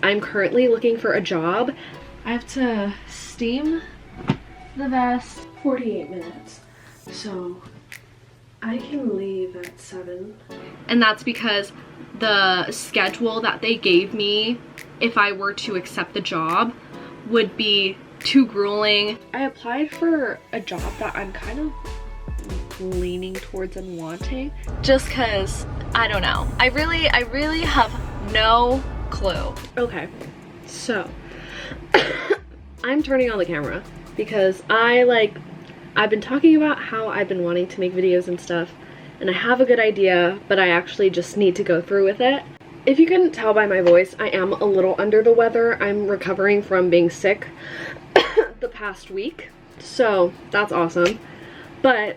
I'm currently looking for a job. I have to steam the vest 48 minutes, so I can leave at 7. And that's because the schedule that they gave me if I were to accept the job would be too grueling. I applied for a job that I'm kind of leaning towards and wanting, just because I don't know. I really have no clue. Okay, so I'm turning on the camera because I've been talking about how I've been wanting to make videos and stuff, and I have a good idea, but I actually just need to go through with it. If you couldn't tell by my voice, I am a little under the weather. I'm recovering from being sick the past week, so that's awesome. But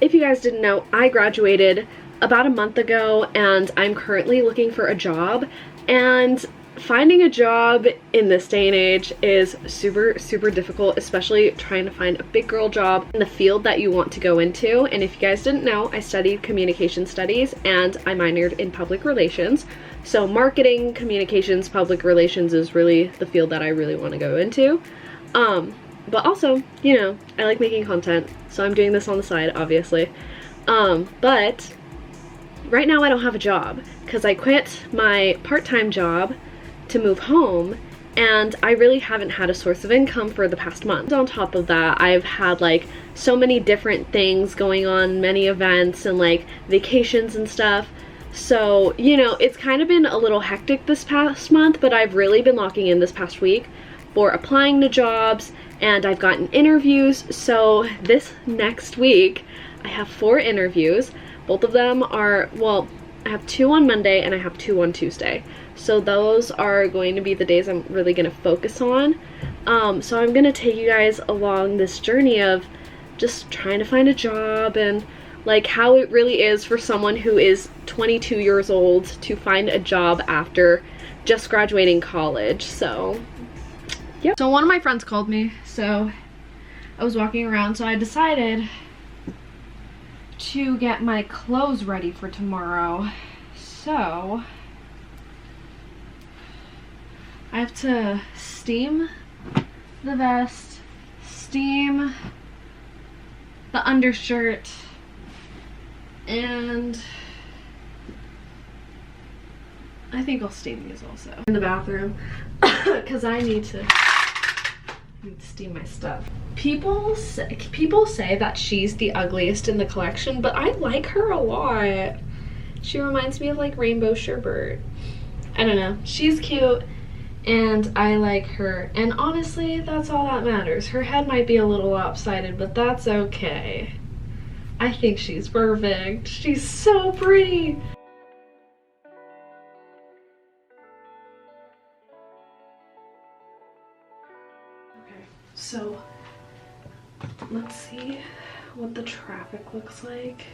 if you guys didn't know, I graduated about a month ago and I'm currently looking for a job, and finding a job in this day and age is super difficult, especially trying to find a big girl job in the field that you want to go into. And if you guys didn't know, I studied communication studies and I minored in public relations. So marketing, communications, public relations is really the field that I really want to go into. But also, you know, I like making content, so I'm doing this on the side, obviously. But right now I don't have a job because I quit my part-time job to move home, and I really haven't had a source of income for the past month. On top of that, I've had like so many different things going on, many events and like vacations and stuff. So, you know, it's kind of been a little hectic this past month, but I've really been locking in this past week for applying to jobs, and I've gotten interviews. So this next week I have 4 interviews. Both of them are, well, I have 2 on Monday and I have 2 on Tuesday. So those are going to be the days I'm really going to focus on. So I'm going to take you guys along this journey of just trying to find a job and like how it really is for someone who is 22 years old to find a job after just graduating college. So yep. So one of my friends called me, so I was walking around, so I decided to get my clothes ready for tomorrow. So I have to steam the vest, steam the undershirt, and I think I'll steam these also in the bathroom because I need to steam my stuff. People say that she's the ugliest in the collection, but I like her a lot. She reminds me of like Rainbow Sherbert. I don't know. She's cute and I like her. And honestly, that's all that matters. Her head might be a little lopsided, but that's okay. I think she's perfect. She's so pretty. Okay, so let's see what the traffic looks like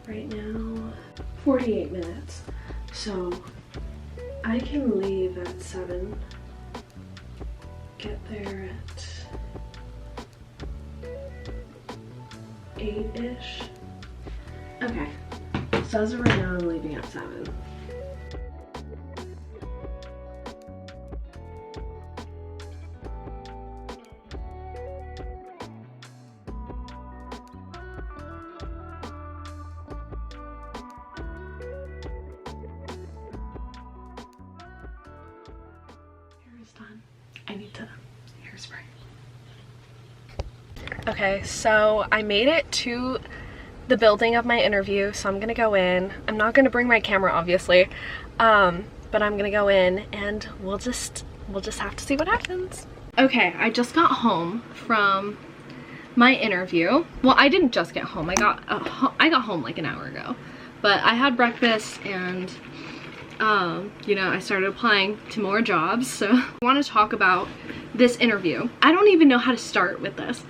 right now. 48 minutes. So I can leave at 7, get there at 8-ish. Okay, so as of right now, I'm leaving at 7. Done. I need to hairspray. Okay, so I made it to the building of my interview, so I'm gonna go in. I'm not gonna bring my camera, obviously, but I'm gonna go in and we'll just have to see what happens. Okay, I just got home from my interview. Well, I didn't just get home. I got home like an hour ago, but I had breakfast and you know, I started applying to more jobs. So I want to talk about this interview. I don't even know how to start with this.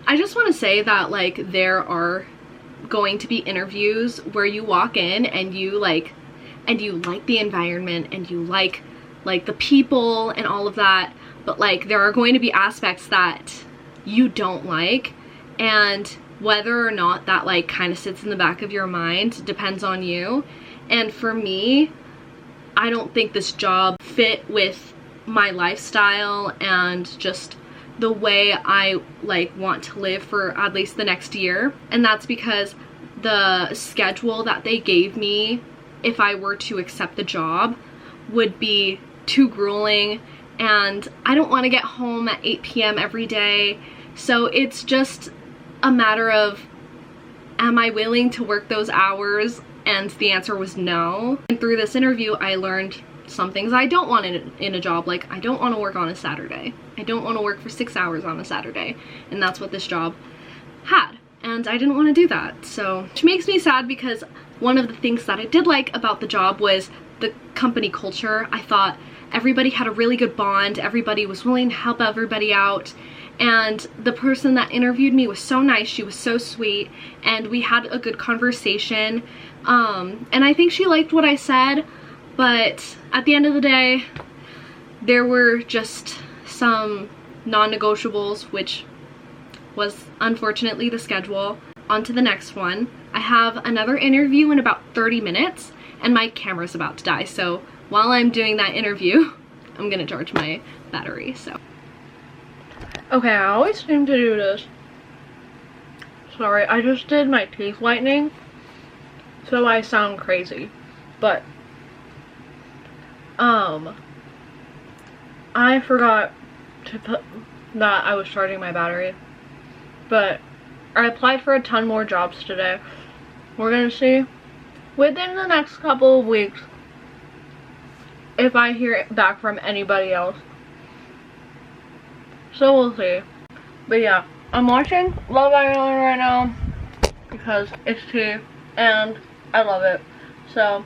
I just want to say that like there are going to be interviews where you walk in and you like the environment and you like the people and all of that, but like there are going to be aspects that you don't like, and whether or not that like kind of sits in the back of your mind depends on you. And for me, I don't think this job fit with my lifestyle and just the way I like want to live for at least the next year. And that's because the schedule that they gave me if I were to accept the job would be too grueling, and I don't want to get home at 8 p.m. every day. So it's just a matter of, am I willing to work those hours? And the answer was no. And through this interview, I learned some things I don't want in a job. Like, I don't want to work on a Saturday. I don't want to work for 6 hours on a Saturday. And that's what this job had. And I didn't want to do that. So, which makes me sad, because one of the things that I did like about the job was the company culture. I thought everybody had a really good bond. Everybody was willing to help everybody out. And the person that interviewed me was so nice. She was so sweet. And we had a good conversation. And I think she liked what I said. But at the end of the day, there were just some non-negotiables, which was unfortunately the schedule. On to the next one. I have another interview in about 30 minutes and my camera's about to die. So while I'm doing that interview, I'm gonna charge my battery, so. Okay, I always seem to do this. Sorry, I just did my teeth whitening, so I sound crazy. But I forgot to put that I was charging my battery, but I applied for a ton more jobs today. We're gonna see within the next couple of weeks if I hear back from anybody else. So we'll see. But yeah, I'm watching Love Island right now because it's tea and I love it. So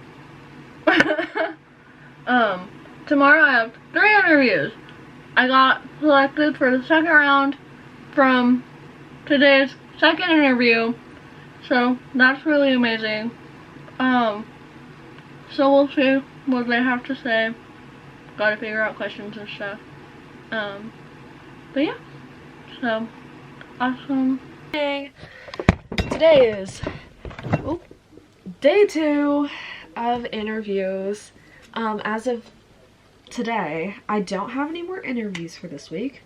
tomorrow I have 3 interviews. I got selected for the second round from today's second interview, so that's really amazing. So we'll see what they have to say. Gotta figure out questions and stuff. But yeah, so awesome. Hey, today is day 2 of interviews. As of today, I don't have any more interviews for this week.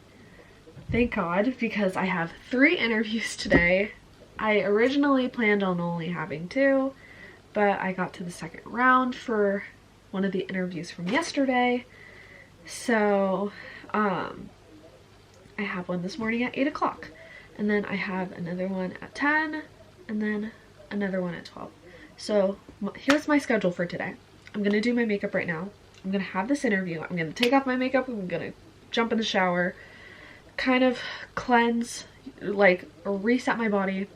Thank God, because I have 3 interviews today. I originally planned on only having 2, but I got to the second round for one of the interviews from yesterday. So, I have one this morning at 8 o'clock. And then I have another one at 10, and then another one at 12. So, here's my schedule for today. I'm gonna do my makeup right now. I'm gonna have this interview. I'm gonna take off my makeup. I'm gonna jump in the shower, kind of cleanse, like reset my body,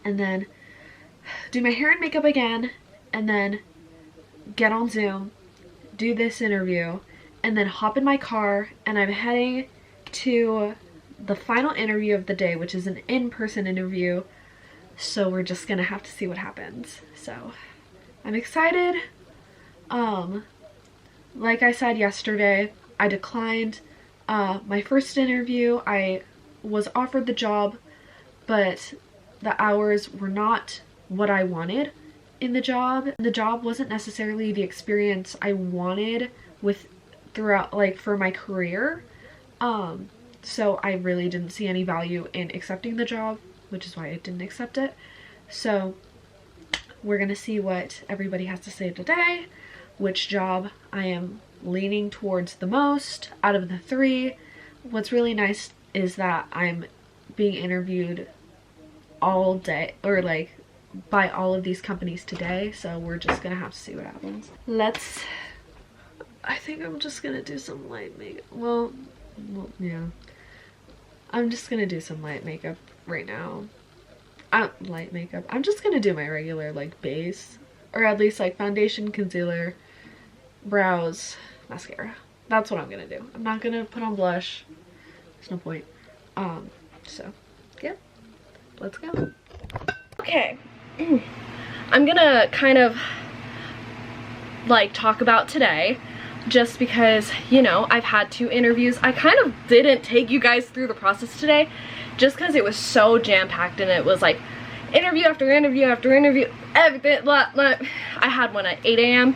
and then do my hair and makeup again, and then get on Zoom, do this interview, and then hop in my car, and I'm heading to the final interview of the day, which is an in-person interview. So we're just gonna have to see what happens. So I'm excited. Like I said yesterday, I declined my first interview. I was offered the job, but the hours were not what I wanted in the job. The job wasn't necessarily the experience I wanted throughout, like, for my career. So I really didn't see any value in accepting the job, which is why I didn't accept it. So we're gonna see what everybody has to say today, which job I am leaning towards the most out of the 3. What's really nice is that I'm being interviewed all day, or like by all of these companies today, so we're just gonna have to see what happens. I think I'm just gonna do some light makeup. Well, yeah. I'm just gonna do some light makeup right now. Light makeup. I'm just gonna do my regular, like, base, or at least like foundation, concealer, brows, mascara. That's what I'm gonna do. I'm not gonna put on blush. There's no point. So yeah, let's go. Okay. I'm gonna kind of like talk about today, just because, you know, I've had 2 interviews. I kind of didn't take you guys through the process today just because it was so jam-packed, and it was like interview after interview after interview, everything. I had one at 8 a.m.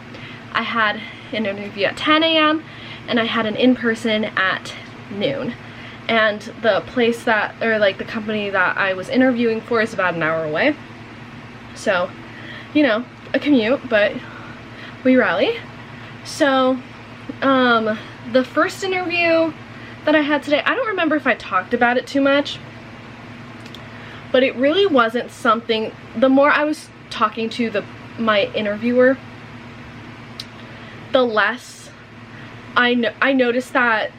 I had an interview at 10 a.m. and I had an in-person at noon. And the place that, or like the company that I was interviewing for is about an hour away. So, you know, a commute, but we rally. So, the first interview that I had today, I don't remember if I talked about it too much, but it really wasn't something, the more I was talking to my interviewer, the less I noticed that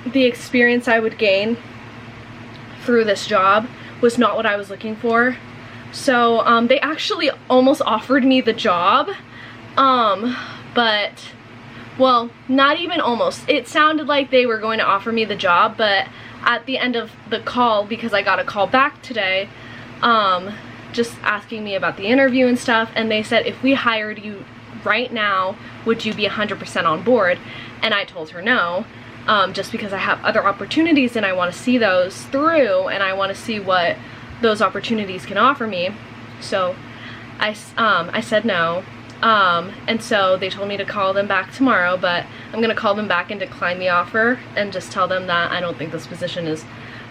the experience I would gain through this job was not what I was looking for. So they actually almost offered me the job, but, well, not even almost. It sounded like they were going to offer me the job, but at the end of the call, because I got a call back today, just asking me about the interview and stuff, and they said, if we hired you right now, would you be 100% on board? And I told her no, just because I have other opportunities and I want to see those through, and I want to see what those opportunities can offer me. So I said no, and so they told me to call them back tomorrow, but I'm gonna call them back and decline the offer and just tell them that I don't think this position is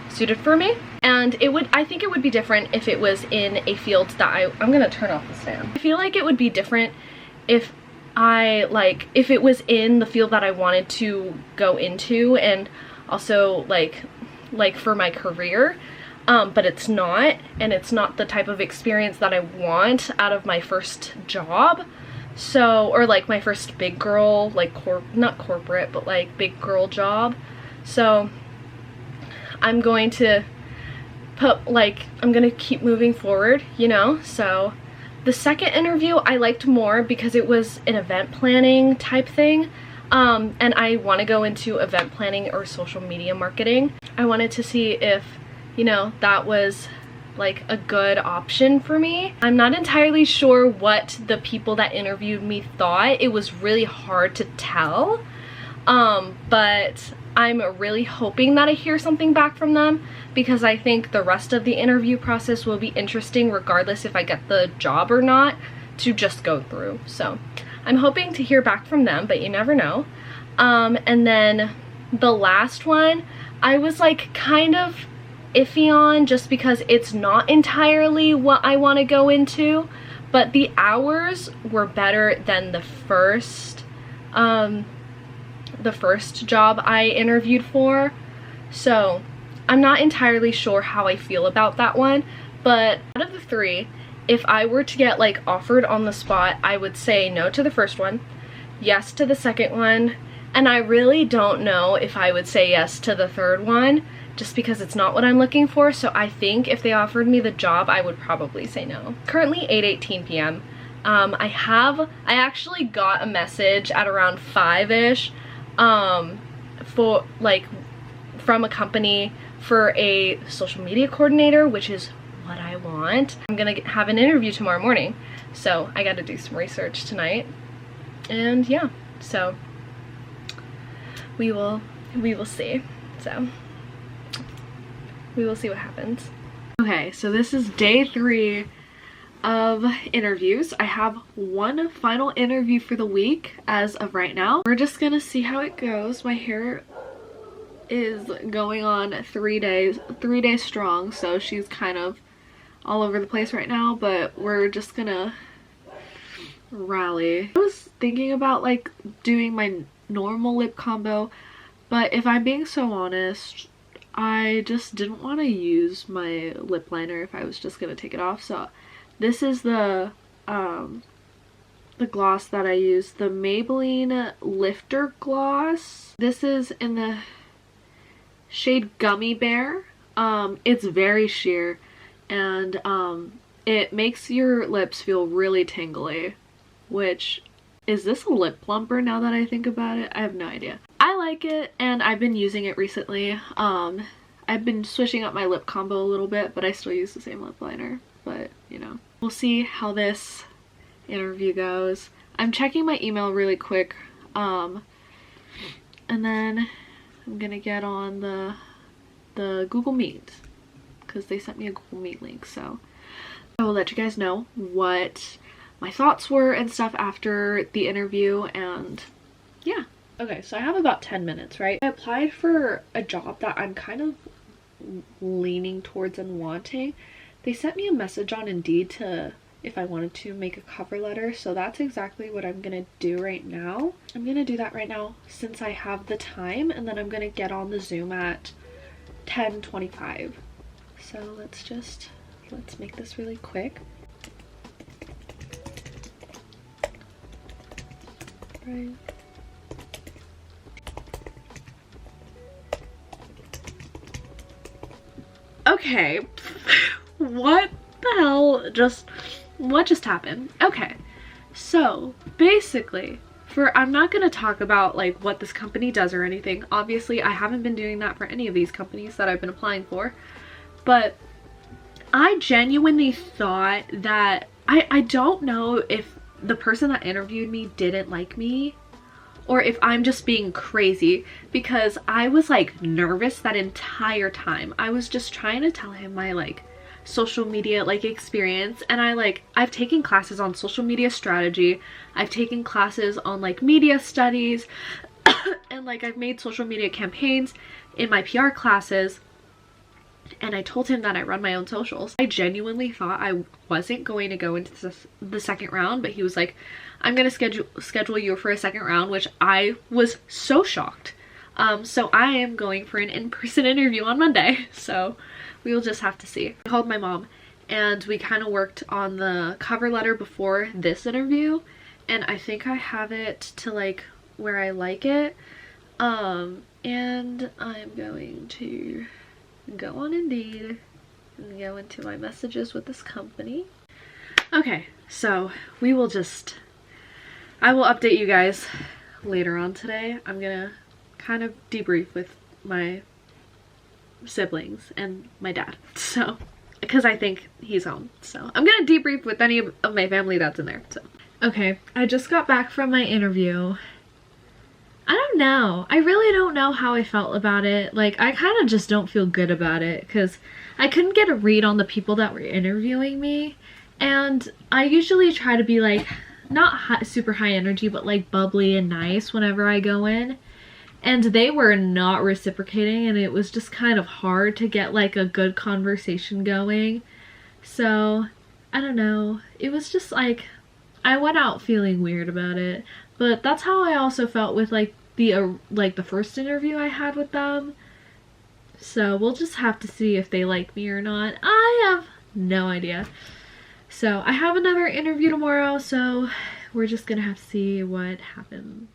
suited for me. And I think it would be different if it was in a field that I'm gonna turn off the fan. I feel like it would be different if if it was in the field that I wanted to go into, and also like for my career, but it's not, and it's not the type of experience that I want out of my first job. So, or like my first big girl, like not corporate, but like big girl job. So I'm going to I'm gonna keep moving forward, you know. So the second interview I liked more because it was an event planning type thing, and I want to go into event planning or social media marketing. I wanted to see if, you know, that was like a good option for me. I'm not entirely sure what the people that interviewed me thought. It was really hard to tell, but I'm really hoping that I hear something back from them, because I think the rest of the interview process will be interesting regardless if I get the job or not, to just go through. So I'm hoping to hear back from them, but you never know. And then the last one, I was like kind of iffy on, just because it's not entirely what I want to go into, but the hours were better than the first job I interviewed for. So I'm not entirely sure how I feel about that one, but out of the three, if I were to get like offered on the spot, I would say no to the first one, yes to the second one, and I really don't know if I would say yes to the third one, just because it's not what I'm looking for. So I think if they offered me the job, I would probably say no. Currently 8:18 p.m. I actually got a message at around 5-ish for like from a company for a social media coordinator, which is what I want. I'm gonna have an interview tomorrow morning, so I gotta do some research tonight. And yeah, so we will see. So we will see what happens. Okay, so this is day 3 of interviews. I have one final interview for the week as of right now. We're just gonna see how it goes. My hair is going on 3 days strong, so she's kind of all over the place right now, but we're just gonna rally. I was thinking about like doing my normal lip combo, but if I'm being so honest, I just didn't want to use my lip liner if I was just gonna take it off. So this is the gloss that I use, the Maybelline Lifter Gloss. This is in the shade Gummy Bear. It's very sheer, and it makes your lips feel really tingly, which, is this a lip plumper now that I think about it? I have no idea. I like it, and I've been using it recently. I've been switching up my lip combo a little bit, but I still use the same lip liner. But, you know, we'll see how this interview goes. I'm checking my email really quick, and then I'm gonna get on the Google Meet, because they sent me a Google Meet link, so I will let you guys know what my thoughts were and stuff after the interview, and yeah. Okay, so I have about 10 minutes, right? I applied for a job that I'm kind of leaning towards and wanting. They sent me a message on Indeed to if I wanted to make a cover letter, so that's exactly what I'm gonna do right now. I'm gonna do that right now since I have the time, and then I'm gonna get on the Zoom at 10:25. So let's make this really quick. Right. Okay. What the hell what just happened? Okay. So, basically, I'm not going to talk about like what this company does or anything. Obviously, I haven't been doing that for any of these companies that I've been applying for. But I genuinely thought that I don't know if the person that interviewed me didn't like me or if I'm just being crazy, because I was like nervous that entire time. I was just trying to tell him my like social media like experience, and I've taken classes on social media strategy, I've taken classes on like media studies and like I've made social media campaigns in my PR classes, and I told him that I run my own socials. I genuinely thought I wasn't going to go into the second round, but he was like, I'm gonna schedule you for a second round, which I was so shocked. So I am going for an in-person interview on Monday, so we will just have to see. I called my mom and we kind of worked on the cover letter before this interview, and I think I have it to like where I like it. And I'm going to go on Indeed and go into my messages with this company. Okay, so I will update you guys later on today. I'm gonna kind of debrief with my siblings and my dad, so because I think he's home, so I'm gonna debrief with any of my family that's in there. So okay, I just got back from my interview. I don't know, I really don't know how I felt about it. Like, I kind of just don't feel good about it because I couldn't get a read on the people that were interviewing me, and I usually try to be like not super high energy, but like bubbly and nice whenever I go in, and they were not reciprocating, and it was just kind of hard to get like a good conversation going. So I don't know, it was just like I went out feeling weird about it. But that's how I also felt with like the first interview I had with them. So we'll just have to see if they like me or not. I have no idea. So I have another interview tomorrow, so we're just gonna have to see what happens.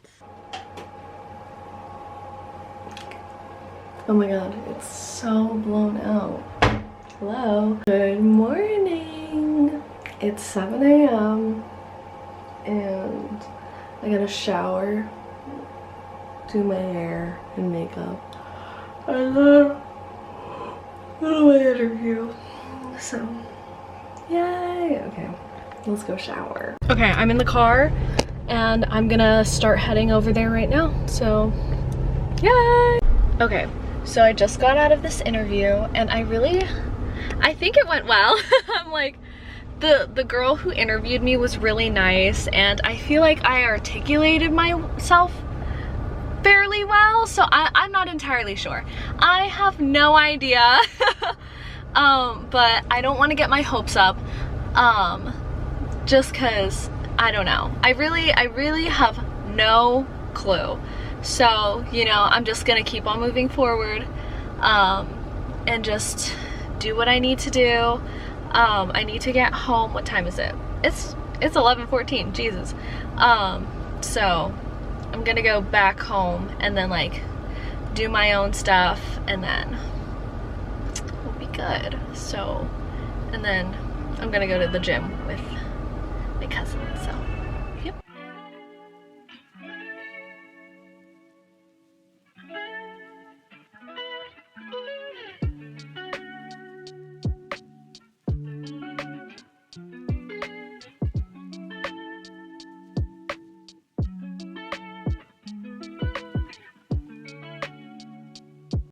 Oh my god, it's so blown out. Hello. Good morning. It's 7 a.m. and I gotta shower, do my hair and makeup, and then go to my interview. So yay. Okay, let's go shower. Okay, I'm in the car and I'm gonna start heading over there right now, so yay. Okay, so I just got out of this interview and I think it went well. I'm like, the girl who interviewed me was really nice, and I feel like I articulated myself fairly well, so I'm not entirely sure. I have no idea. But I don't want to get my hopes up, just cause I don't know. I really have no clue. So, you know, I'm just gonna keep on moving forward, and just do what I need to do. I need to get home. What time is it? It's 11:14, Jesus. So I'm gonna go back home and then like do my own stuff, and then we'll be good. So, and then I'm gonna go to the gym with my cousin, so